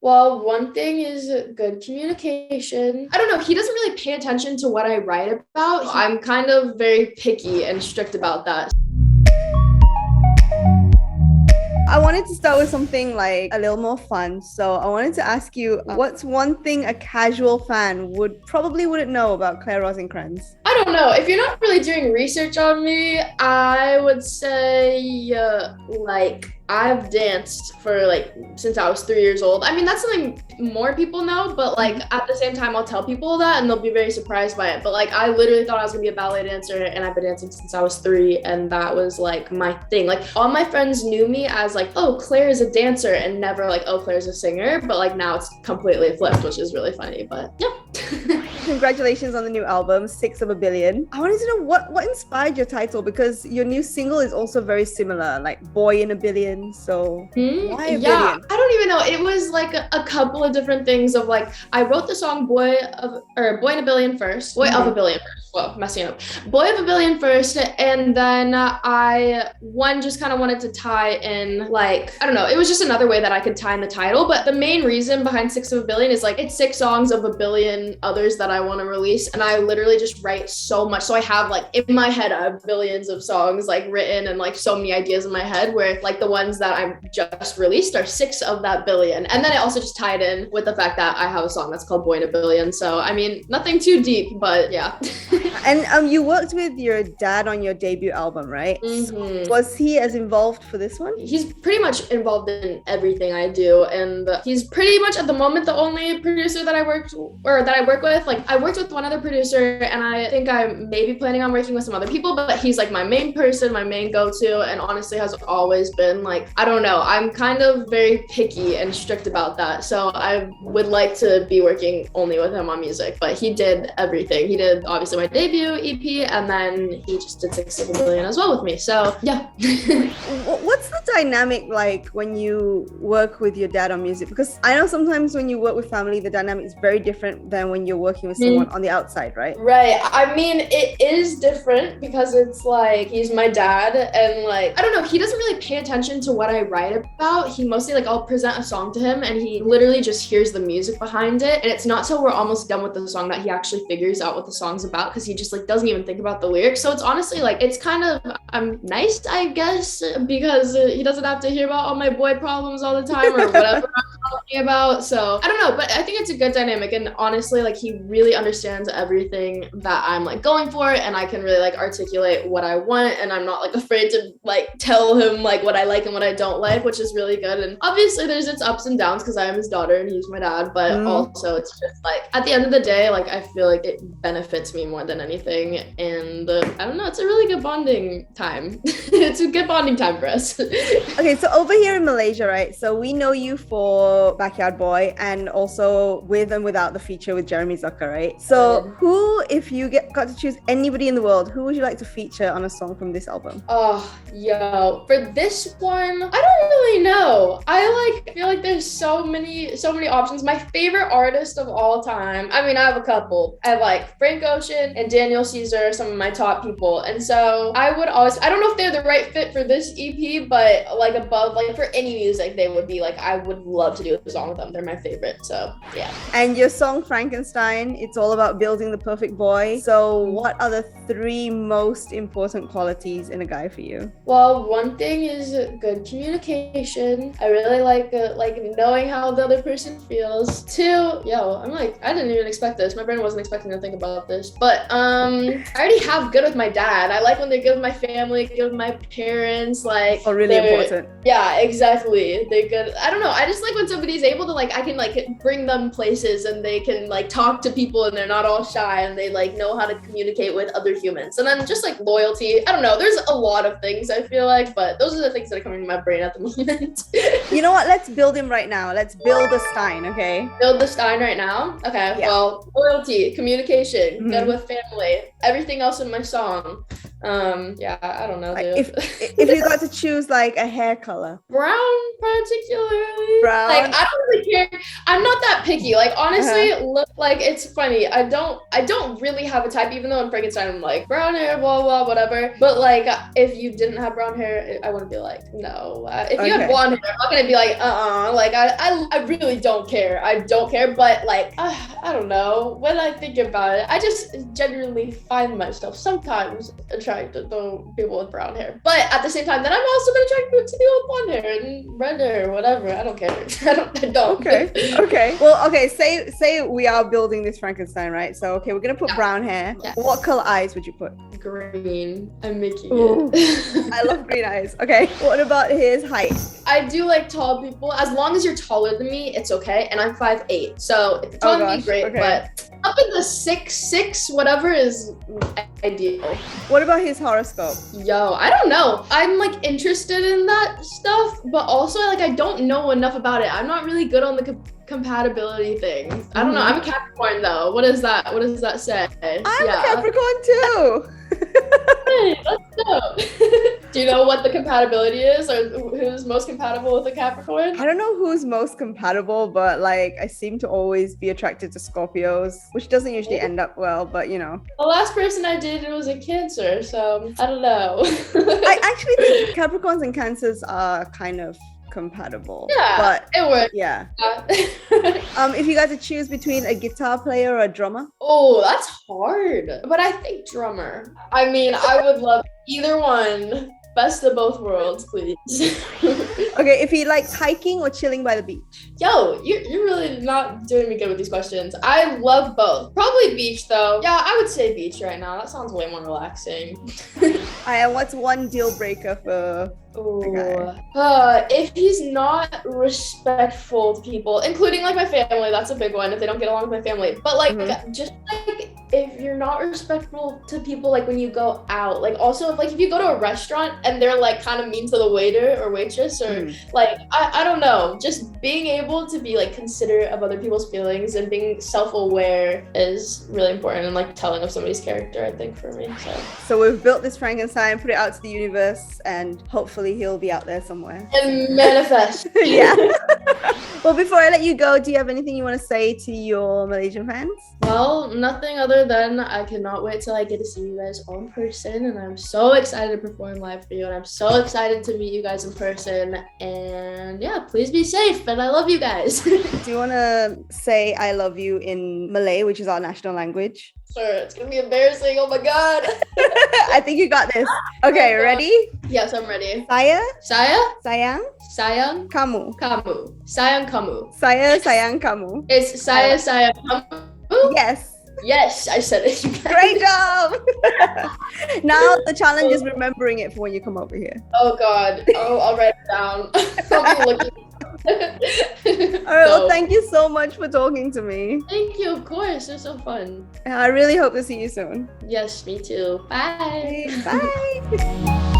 Well, one thing is good communication. I don't know. He doesn't really pay attention to what I write about. I'm kind of very picky and strict about that. I wanted to start with something like a little more fun. So I wanted to ask you, what's one thing a casual fan wouldn't know about Claire Rosinkranz? I don't know. If you're not really doing research on me, I would say I've danced for since I was 3 years old. I mean, that's something more people know, but at the same time, I'll tell people that and they'll be very surprised by it. But I literally thought I was gonna be a ballet dancer, and I've been dancing since I was 3, and that was my thing. All my friends knew me as oh, Claire is a dancer, and never oh, Claire's a singer. But now it's completely flipped, which is really funny. But yeah. Congratulations on the new album, 6 of a Billion. I wanted to know what inspired your title, because your new single is also very similar, Boy in a Billion. So why a billion? I don't even know. It was a couple of different things of I wrote the song Boy in a Billion first. Boy of a Billion first. Whoa, messing up. Boy of a Billion first, and then I just kind of wanted to tie in I don't know. It was just another way that I could tie in the title. But the main reason behind 6 of a Billion is it's 6 songs of a billion others that I want to release, and I literally just write so much. So I have in my head I have billions of songs written and so many ideas in my head, where the ones that I just released are 6 of that billion. And then I also just tied in with the fact that I have a song that's called Boy in a Billion. So I mean, nothing too deep, but yeah. And you worked with your dad on your debut album, right? Mm-hmm. Was he as involved for this one? He's pretty much involved in everything I do, and he's pretty much at the moment the only producer that I work with. I worked with one other producer, and I think I may be planning on working with some other people, but he's my main person, my main go-to, and honestly has always been I don't know, I'm kind of very picky and strict about that. So I would like to be working only with him on music, but he did everything. He did obviously my debut EP, and then he just did 6 of a Billion as well with me. So yeah. What's the dynamic when you work with your dad on music? Because I know sometimes when you work with family, the dynamic is very different than when you're working with someone on the outside, right? Right. I mean, it is different because it's he's my dad, and I don't know, he doesn't really pay attention to what I write about. He mostly I'll present a song to him, and he literally just hears the music behind it, and it's not till we're almost done with the song that he actually figures out what the song's about, because he just doesn't even think about the lyrics. So it's honestly it's kind of nice, I guess, because he doesn't have to hear about all my boy problems all the time or whatever I'm talking about. So I don't know, but I think it's a good dynamic, and honestly he really understands everything that I'm going for, and I can really articulate what I want, and I'm not afraid to tell him what I like and what I don't like, which is really good. And obviously there's its ups and downs because I am his daughter and he's my dad, but also it's just at the end of the day, I feel it benefits me more than anything, and I don't know, it's a really good bonding time. It's a good bonding time for us. Okay, so over here in Malaysia, right, so we know you for Backyard Boy, and also with and without the feature with Jeremy Zucker, right? So who, if you got to choose anybody in the world, who would you like to feature on a song from this album? Oh, yo, for this one, I don't really know. I feel there's so many options. My favorite artist of all time, I mean, I have a couple. I have Frank Ocean and Daniel Caesar, some of my top people. And so I don't know if they're the right fit for this EP, but above, for any music, they would be I would love to do a song with them. They're my favorite. So yeah. And your song Frankenstein, it's all about building the perfect boy. So what are the 3 most important qualities in a guy for you? Well, one thing is good communication. I really like knowing how the other person feels. 2, I'm I didn't even expect this. My brain wasn't expecting to think about this. But I already have good with my dad. I like when they're good with my family, good with my parents. Really important. Yeah, exactly. They're good. I don't know. I just like when somebody's able to I can bring them places, and they can talk to people, and they're not all shy, and they know how to communicate with other humans. And then just loyalty. I don't know. There's a lot of things I feel but those are the things that are coming to my brain at the moment. You know what? Let's build him right now. Let's build a Stein, okay? Build the Stein right now? Okay. Yeah. Well, loyalty, communication, good with family, everything else in my song. I don't know. If you got to choose a hair color. Brown particularly. Brown. I don't really care. I'm not that picky. Like honestly, look, like it's funny. I don't really have a type, even though in Frankenstein I'm like brown hair, blah blah, whatever. But like if you didn't have brown hair, I wouldn't be like no. If you have blonde hair, I'm not gonna be like Like I really don't care. I don't care. But like I don't know. When I think about it, I just genuinely find myself sometimes attracted to people with brown hair. But at the same time, then I'm also been attracted to people with blonde hair and red hair, whatever. I don't care. I don't. Okay. Well, okay. Say we are building this Frankenstein, right? So okay, we're gonna put brown hair. Yeah. What color eyes would you put? Green. I'm making Ooh. it. I love green eyes. Okay. What about his height? I do like tall people. As long as you're taller than me, it's okay. And I'm 5'8". So if you're taller than me, great. Okay. But up in the 6'6", whatever is ideal. What about his horoscope? Yo, I don't know. I'm like interested in that stuff, but also like I don't know enough about it. I'm not really good on the compatibility thing. I don't know. I'm a Capricorn though. What does that say? I'm a Capricorn too. Hey, let's go. Do you know what the compatibility is, or who's most compatible with a Capricorn? I don't know who's most compatible, but like I seem to always be attracted to Scorpios, which doesn't usually end up well, but you know. The last person I dated was a Cancer, so I don't know. I actually think Capricorns and Cancers are kind of compatible. Yeah, but it works. Yeah. If you guys would choose between a guitar player or a drummer? Oh, that's hard. But I think drummer. I mean, I would love either one. Best of both worlds, please. Okay, if he likes hiking or chilling by the beach? Yo, you're really not doing me good with these questions. I love both. Probably beach though. Yeah, I would say beach right now. That sounds way more relaxing. And what's one deal breaker for if he's not respectful to people, including like my family, that's a big one. If they don't get along with my family, but like just like if you're not respectful to people, like when you go out, like also if you go to a restaurant and they're like kind of mean to the waiter or waitress or like I don't know, just being able to be like considerate of other people's feelings and being self-aware is really important, and like telling of somebody's character, I think, for me. So we've built this Frankenstein, put it out to the universe, and hopefully he'll be out there somewhere and manifest. Yeah. Well, before I let you go, do you have anything you want to say to your Malaysian fans? Well, nothing other than I cannot wait till I get to see you guys in person, and I'm so excited to perform live for you, and I'm so excited to meet you guys in person. And yeah, please be safe, and I love you guys. Do you want to say I love you in Malay, which is our national language? Sure, it's gonna be embarrassing. Oh my god. I think you got this. Okay, ready? Yes, I'm ready. Saya sayang kamu. Sayang kamu. Saya sayang kamu. It's saya sayang kamu. Yes, I said it. Great job. Now the challenge is remembering it for when you come over here. Oh god. Oh, I'll write it down. I'll be looking. All right, well, thank you so much for talking to me. Thank you, of course. It's so fun. I really hope to see you soon. Yes, me too. Bye. Bye.